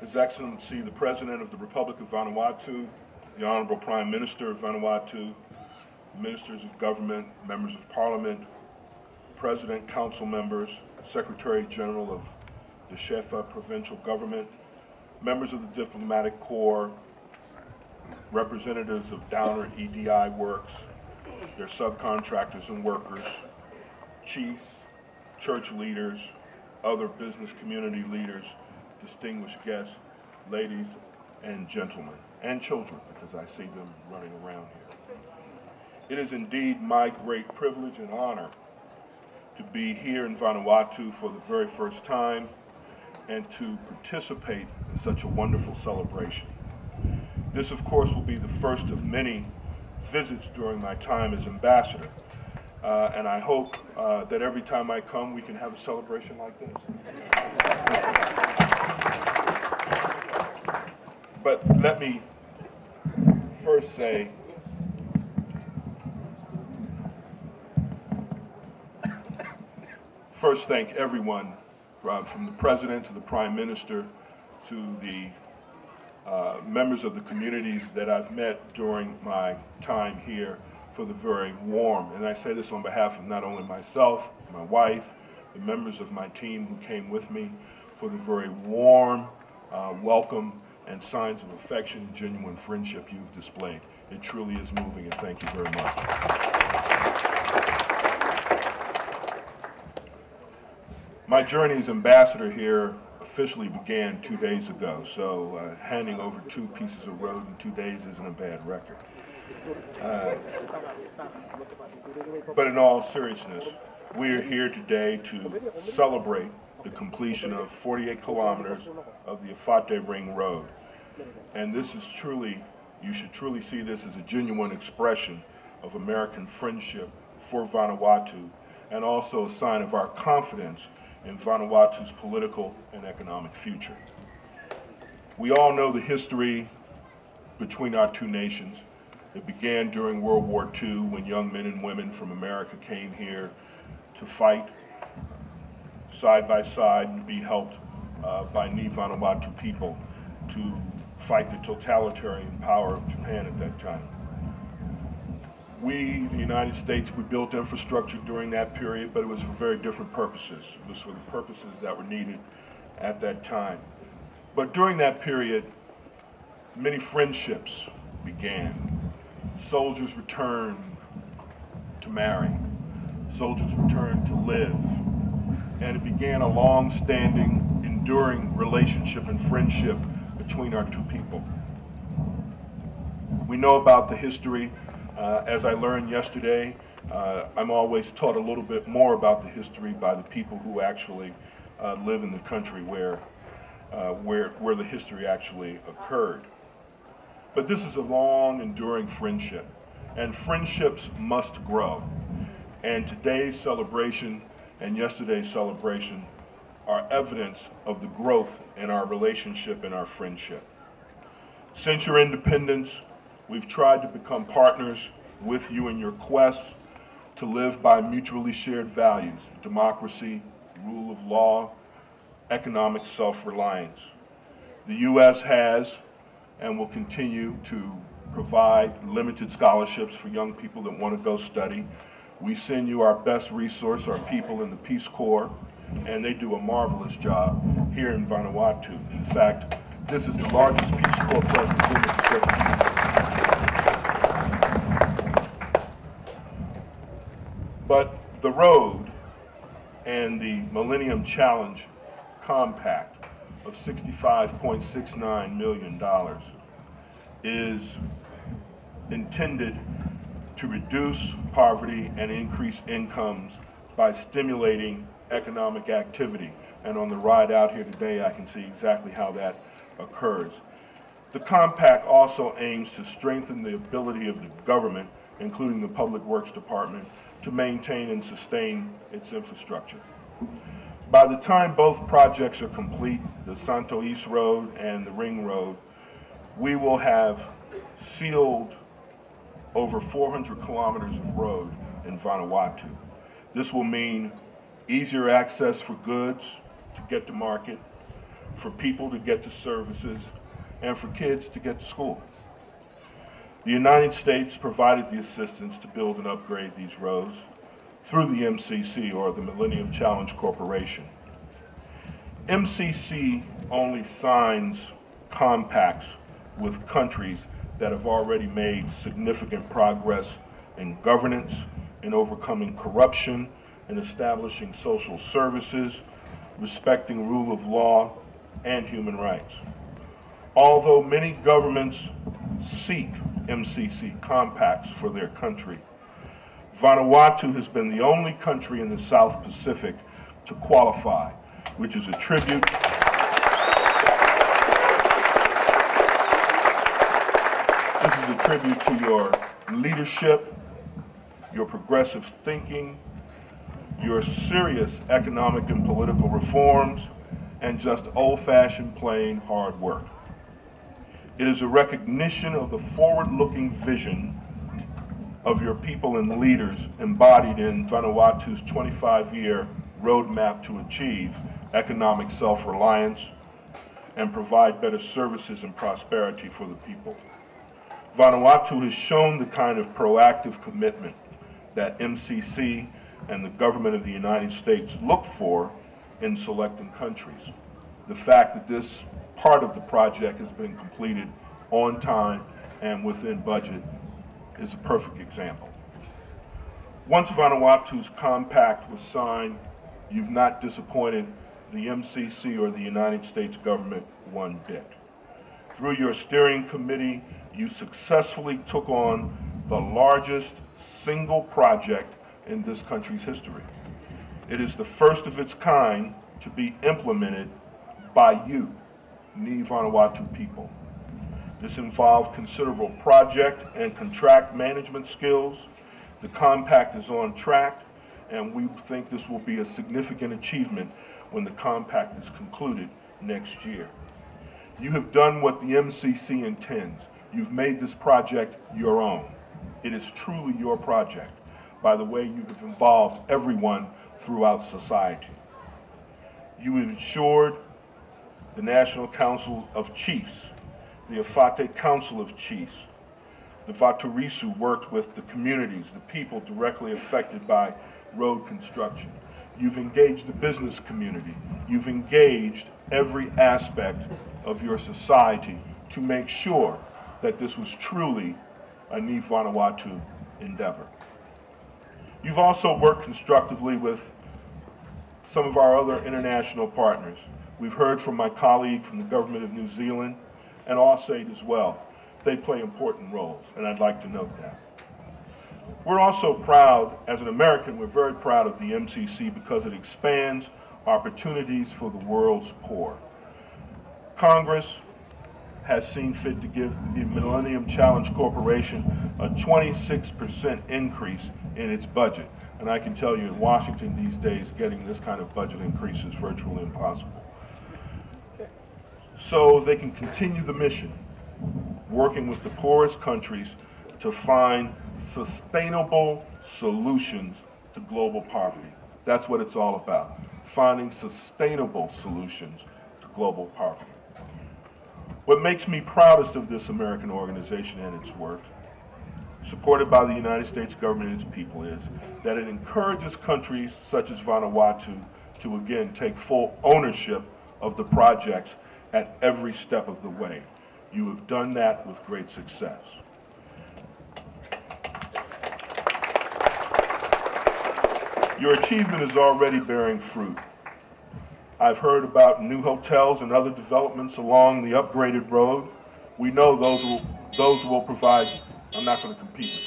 His Excellency, the President of the Republic of Vanuatu, the Honorable Prime Minister of Vanuatu, Ministers of Government, Members of Parliament, President, Council members, Secretary General of the Shefa Provincial Government, members of the Diplomatic Corps, representatives of Donor EDI Works, their subcontractors and workers, chiefs, church leaders, other business community leaders, distinguished guests, ladies and gentlemen, and children, because I see them running around here. It is indeed my great privilege and honor to be here in Vanuatu for the very first time and to participate in such a wonderful celebration. This, of course, will be the first of many visits during my time as ambassador, and I hope that every time I come we can have a celebration like this. But let me first say thank everyone, from the President to the Prime Minister to the members of the communities that I've met during my time here, for the very warm, and I say this on behalf of not only myself, my wife, the members of my team who came with me, for the very warm welcome and signs of affection and genuine friendship you've displayed. It truly is moving, and thank you very much. My journey as ambassador here officially began 2 days ago, so handing over 2 pieces of road in 2 days isn't a bad record. But in all seriousness, we are here today to celebrate the completion of 48 kilometers of the Efate Ring Road. And this is truly, you should truly see this as a genuine expression of American friendship for Vanuatu, and also a sign of our confidence in Vanuatu's political and economic future. We all know the history between our two nations. It began during World War II, when young men and women from America came here to fight side by side and be helped by Ni Vanuatu people to fight the totalitarian power of Japan at that time. We, the United States, we built infrastructure during that period, but it was for very different purposes. It was for the purposes that were needed at that time. But during that period, many friendships began. Soldiers returned to marry. Soldiers returned to live. And it began a long-standing, enduring relationship and friendship between our two people. We know about the history. As I learned yesterday, I'm always taught a little bit more about the history by the people who actually live in the country where the history actually occurred. But this is a long, enduring friendship, and friendships must grow. And today's celebration and yesterday's celebration are evidence of the growth in our relationship and our friendship. Since your independence, we've tried to become partners with you in your quest to live by mutually shared values: democracy, rule of law, economic self-reliance. The U.S. has and will continue to provide limited scholarships for young people that want to go study. We send you our best resource, our people in the Peace Corps, and they do a marvelous job here in Vanuatu. In fact, this is the largest Peace Corps presence in the Pacific. But the road and the Millennium Challenge Compact of $65.69 million is intended to reduce poverty and increase incomes by stimulating economic activity. And on the ride out here today, I can see exactly how that occurs. The compact also aims to strengthen the ability of the government, including the Public Works Department, to maintain and sustain its infrastructure. By the time both projects are complete, the Santo East Road and the Ring Road, we will have sealed over 400 kilometers of road in Vanuatu. This will mean easier access for goods to get to market, for people to get to services, and for kids to get to school. The United States provided the assistance to build and upgrade these roads through the MCC, or the Millennium Challenge Corporation. MCC only signs compacts with countries that have already made significant progress in governance, in overcoming corruption, in establishing social services, respecting rule of law, and human rights. Although many governments seek MCC compacts for their country, Vanuatu has been the only country in the South Pacific to qualify, which is a tribute to your leadership, your progressive thinking, your serious economic and political reforms, and just old-fashioned plain hard work. It is a recognition of the forward-looking vision of your people and leaders embodied in Vanuatu's 25-year roadmap to achieve economic self-reliance and provide better services and prosperity for the people. Vanuatu has shown the kind of proactive commitment that MCC and the government of the United States look for in selecting countries. The fact that this part of the project has been completed on time and within budget is a perfect example. Once Vanuatu's compact was signed, you've not disappointed the MCC or the United States government one bit. Through your steering committee, you successfully took on the largest single project in this country's history. It is the first of its kind to be implemented by you, Ni Vanuatu people. This involved considerable project and contract management skills. The compact is on track, and we think this will be a significant achievement when the compact is concluded next year. You have done what the MCC intends. You've made this project your own. It is truly your project by the way you have involved everyone throughout society. You ensured the National Council of Chiefs, the Efate Council of Chiefs, the Vaturisu worked with the communities, the people directly affected by road construction. You've engaged the business community. You've engaged every aspect of your society to make sure that this was truly a Ni Vanuatu endeavor. You've also worked constructively with some of our other international partners. We've heard from my colleague from the Government of New Zealand and AUSAID as well. They play important roles, and I'd like to note that. We're also proud, as an American, we're very proud of the MCC because it expands opportunities for the world's poor. Congress has seen fit to give the Millennium Challenge Corporation a 26% increase in its budget. And I can tell you in Washington these days, getting this kind of budget increase is virtually impossible. So they can continue the mission, working with the poorest countries to find sustainable solutions to global poverty. That's what it's all about, finding sustainable solutions to global poverty. What makes me proudest of this American organization and its work, supported by the United States government and its people, is that it encourages countries such as Vanuatu to again take full ownership of the projects at every step of the way. You have done that with great success. Your achievement is already bearing fruit. I've heard about new hotels and other developments along the upgraded road. We know those will provide, I'm not going to compete with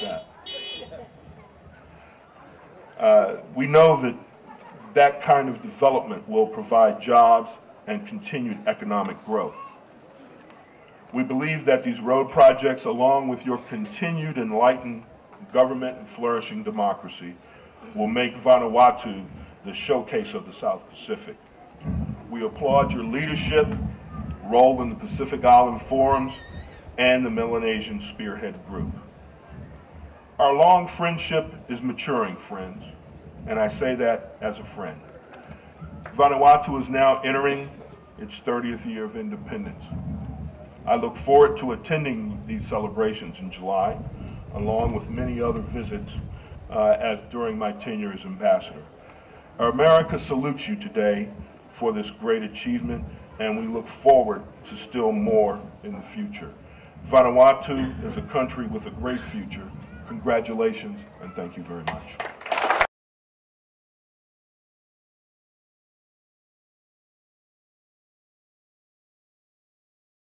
that. We know that that kind of development will provide jobs and continued economic growth. We believe that these road projects, along with your continued enlightened government and flourishing democracy, will make Vanuatu the showcase of the South Pacific. We applaud your leadership, role in the Pacific Island Forums, and the Melanesian Spearhead Group. Our long friendship is maturing, friends, and I say that as a friend. Vanuatu is now entering its 30th year of independence. I look forward to attending these celebrations in July, along with many other visits as during my tenure as ambassador. Our America salutes you today for this great achievement, and we look forward to still more in the future. Vanuatu is a country with a great future. Congratulations, and thank you very much.